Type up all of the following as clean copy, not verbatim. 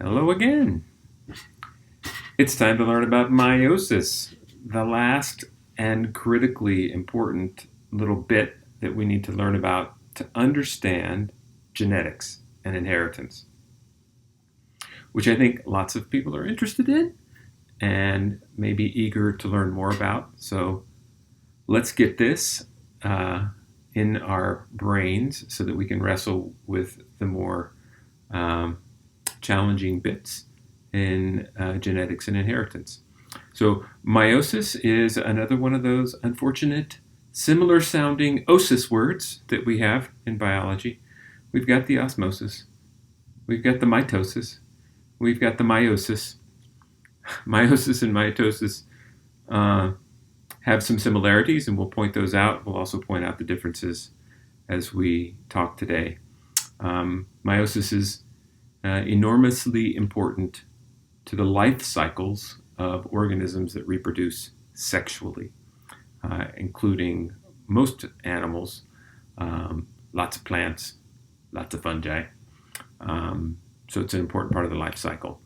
Hello again. It's time to learn about meiosis, the last and critically important little bit that we need to learn about to understand genetics and inheritance, which I think lots of people are interested in and may be eager to learn more about. So let's get this in our brains so that we can wrestle with the more challenging bits in genetics and inheritance. So meiosis is another one of those unfortunate, similar sounding osis words that we have in biology. We've got the osmosis, we've got the mitosis, we've got the meiosis. Meiosis and mitosis have some similarities, and we'll point those out. We'll also point out the differences as we talk today. Meiosis is enormously important to the life cycles of organisms that reproduce sexually, including most animals, lots of plants, lots of fungi. So it's an important part of the life cycle.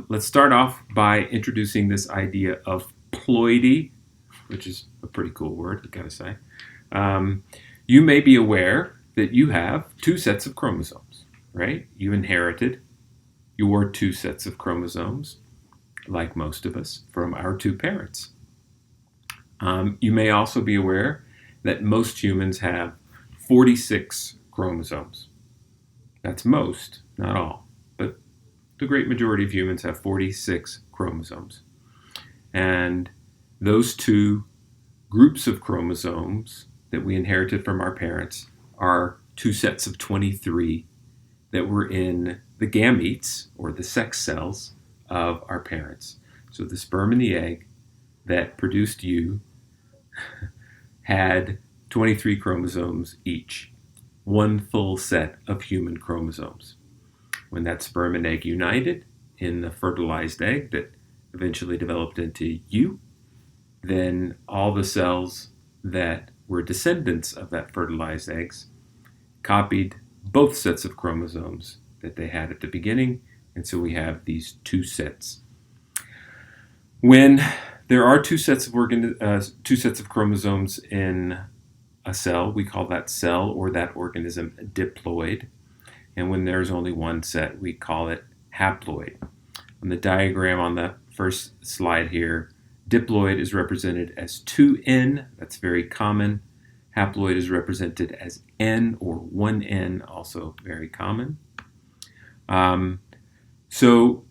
Let's start off by introducing this idea of ploidy, which is a pretty cool word, I've got to say. You may be aware that you have two sets of chromosomes, right? You inherited your two sets of chromosomes, like most of us, from our two parents. You may also be aware that most humans have 46 chromosomes. That's most, not all, but the great majority of humans have 46 chromosomes. And those two groups of chromosomes that we inherited from our parents are two sets of 23 that were in the gametes, or the sex cells, of our parents. So the sperm and the egg that produced you had 23 chromosomes each, one full set of human chromosomes. When that sperm and egg united in the fertilized egg that eventually developed into you, then all the cells that were descendants of that fertilized eggs copied both sets of chromosomes that they had at the beginning, and so we have these two sets. When there are two sets of chromosomes in a cell, we call that cell or that organism diploid, and when there's only one set, we call it haploid. On the diagram on the first slide here, diploid is represented as 2N, that's very common. Haploid is represented as N or 1N, also very common. So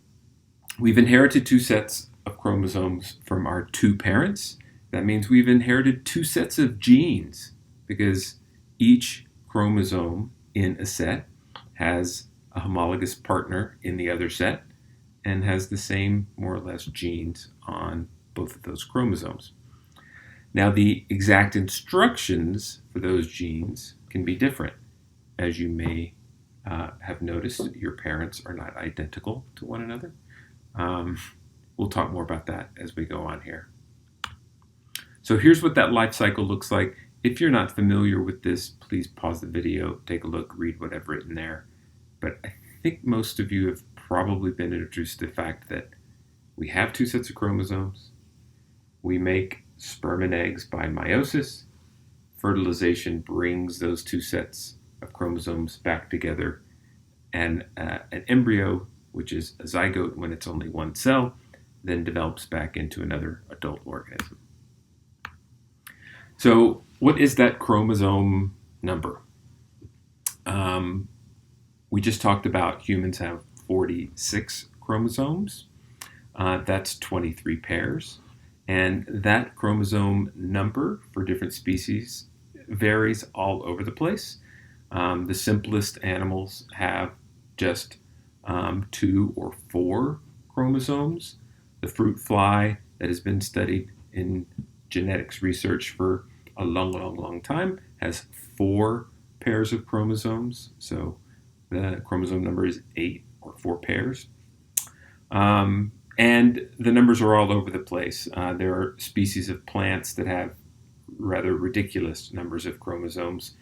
we've inherited two sets of chromosomes from our two parents. That means we've inherited two sets of genes, because each chromosome in a set has a homologous partner in the other set and has the same, more or less, genes on both of those chromosomes. Now, the exact instructions for those genes can be different. As you may have noticed, your parents are not identical to one another. We'll talk more about that as we go on here. So here's what that life cycle looks like. If you're not familiar with this, please pause the video, take a look, read what I've written there. But I think most of you have probably been introduced to the fact that we have two sets of chromosomes. We make sperm and eggs by meiosis. Fertilization brings those two sets of chromosomes back together, and an embryo, which is a zygote when it's only one cell, then develops back into another adult organism. So what is that chromosome number? We just talked about humans have 46 chromosomes. That's 23 pairs. And that chromosome number for different species varies all over the place. The simplest animals have just 2 or 4 chromosomes. The fruit fly that has been studied in genetics research for a long time has 4 pairs of chromosomes. So the chromosome number is 8 or 4 pairs. And the numbers are all over the place. There are species of plants that have rather ridiculous numbers of chromosomes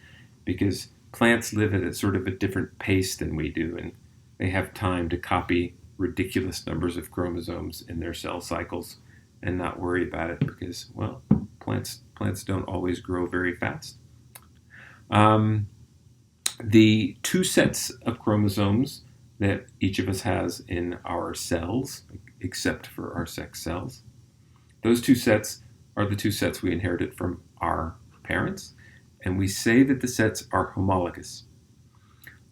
because plants live at a sort of a different pace than we do. And they have time to copy ridiculous numbers of chromosomes in their cell cycles and not worry about it because, well, plants don't always grow very fast. The two sets of chromosomes that each of us has in our cells, except for our sex cells, those two sets are the two sets we inherited from our parents, and we say that the sets are homologous.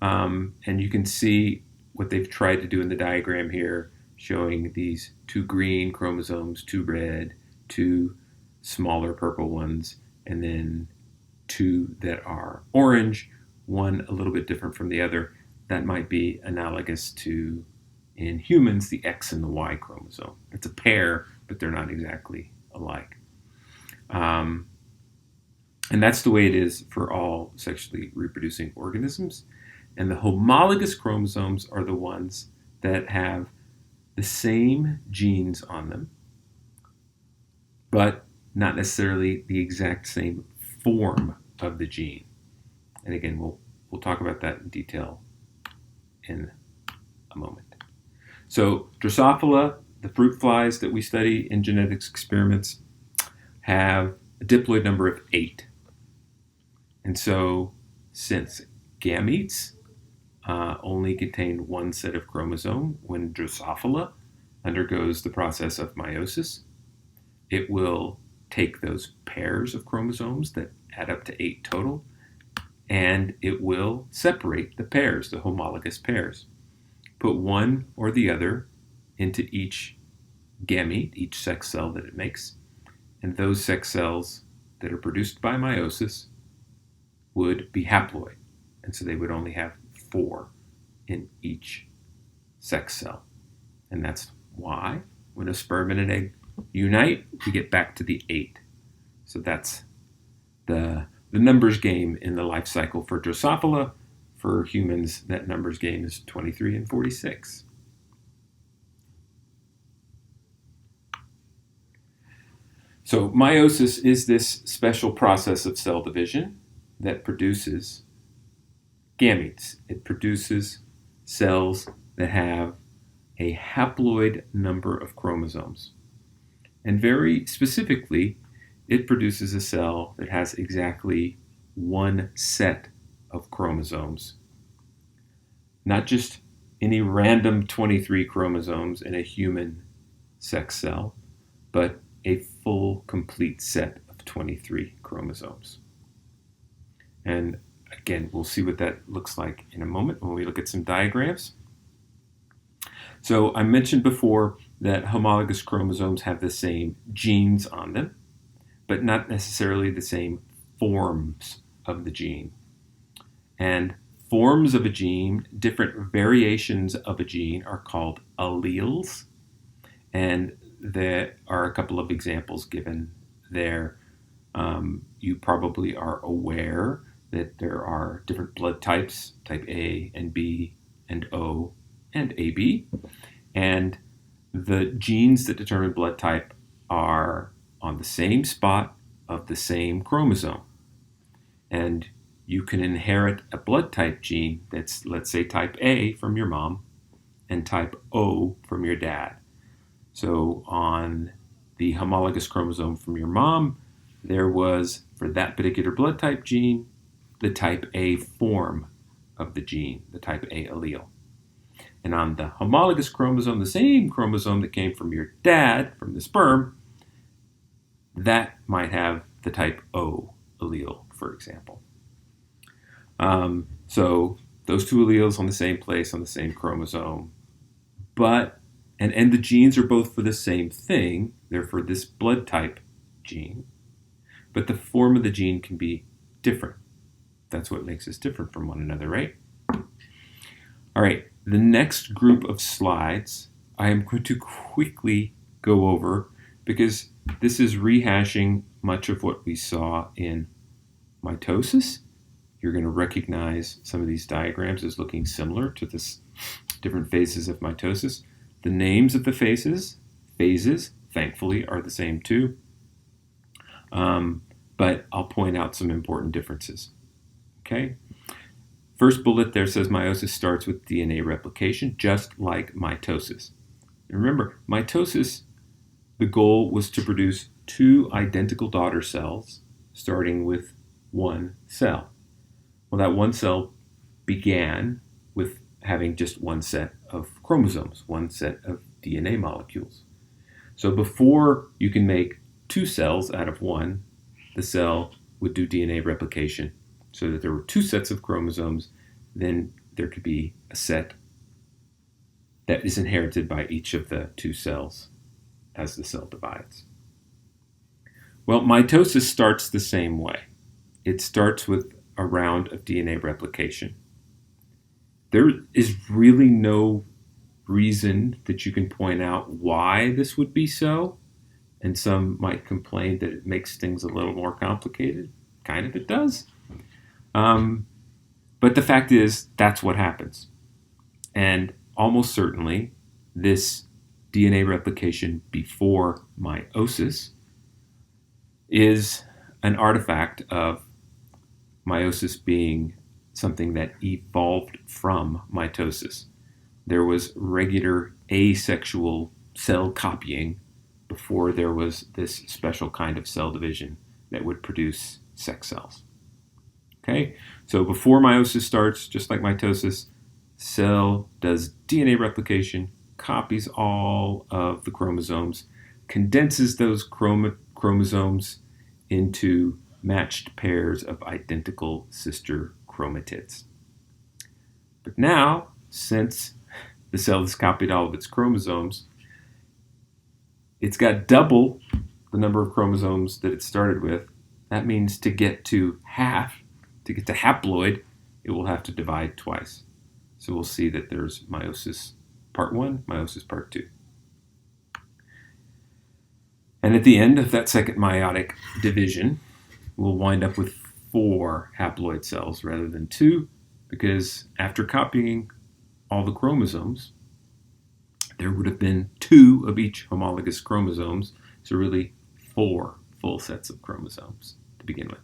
And you can see what they've tried to do in the diagram here, showing these two green chromosomes, two red, two smaller purple ones, and then two that are orange, one a little bit different from the other. That might be analogous to, in humans, the X and the Y chromosome. It's a pair, but they're not exactly alike. And that's the way it is for all sexually reproducing organisms. And the homologous chromosomes are the ones that have the same genes on them, but not necessarily the exact same form of the gene. And again, we'll talk about that in detail in a moment. So Drosophila, the fruit flies that we study in genetics experiments, have a diploid number of 8. And so since gametes only contain one set of chromosome, when Drosophila undergoes the process of meiosis, it will take those pairs of chromosomes that add up to 8 total, and it will separate the pairs, the homologous pairs. Put one or the other into each gamete, each sex cell that it makes, and those sex cells that are produced by meiosis would be haploid, and so they would only have 4 in each sex cell. And that's why when a sperm and an egg unite, we get back to the 8. So that's the numbers game in the life cycle for Drosophila. For humans, that numbers game is 23 and 46. So meiosis is this special process of cell division that produces gametes. It produces cells that have a haploid number of chromosomes. And very specifically, it produces a cell that has exactly one set of chromosomes. Not just any random 23 chromosomes in a human sex cell, but a full, complete set of 23 chromosomes. And again, we'll see what that looks like in a moment when we look at some diagrams. So I mentioned before that homologous chromosomes have the same genes on them, but not necessarily the same forms of the gene. And forms of a gene, different variations of a gene, are called alleles. And there are a couple of examples given there. You probably are aware that there are different blood types, type A and B and O and AB. And the genes that determine blood type are on the same spot of the same chromosome. And you can inherit a blood type gene that's, let's say, type A from your mom and type O from your dad. So on the homologous chromosome from your mom, there was, for that particular blood type gene, the type A form of the gene, the type A allele. And on the homologous chromosome, the same chromosome that came from your dad, from the sperm, that might have the type O allele, for example. So those two alleles on the same place, on the same chromosome, but, and the genes are both for the same thing, they're for this blood type gene, but the form of the gene can be different. That's what makes us different from one another, right? All right, the next group of slides I am going to quickly go over because this is rehashing much of what we saw in mitosis. You're going to recognize some of these diagrams as looking similar to this different phases of mitosis. The names of the phases, thankfully, are the same too. But I'll point out some important differences. Okay? First bullet there says meiosis starts with DNA replication, just like mitosis. And remember, mitosis, the goal was to produce two identical daughter cells, starting with one cell. Well, that one cell began with having just one set of chromosomes, one set of DNA molecules. So before you can make two cells out of one, the cell would do DNA replication so that there were two sets of chromosomes. Then there could be a set that is inherited by each of the two cells as the cell divides. Well, mitosis starts the same way. It starts with a round of DNA replication. There is really no reason that you can point out why this would be so, and some might complain that it makes things a little more complicated. Kind of it does. But the fact is, that's what happens. And almost certainly, this DNA replication before meiosis is an artifact of meiosis being something that evolved from mitosis. There was regular asexual cell copying before there was this special kind of cell division that would produce sex cells. Okay, so before meiosis starts, just like mitosis, cell does DNA replication, copies all of the chromosomes, condenses those chromosomes into matched pairs of identical sister chromatids. But now, since the cell has copied all of its chromosomes, it's got double the number of chromosomes that it started with. That means to get to haploid, it will have to divide twice. So we'll see that there's meiosis part 1, meiosis part 2. And at the end of that second meiotic division, we'll wind up with 4 haploid cells rather than 2, because after copying all the chromosomes, there would have been 2 of each homologous chromosomes, so really 4 full sets of chromosomes to begin with.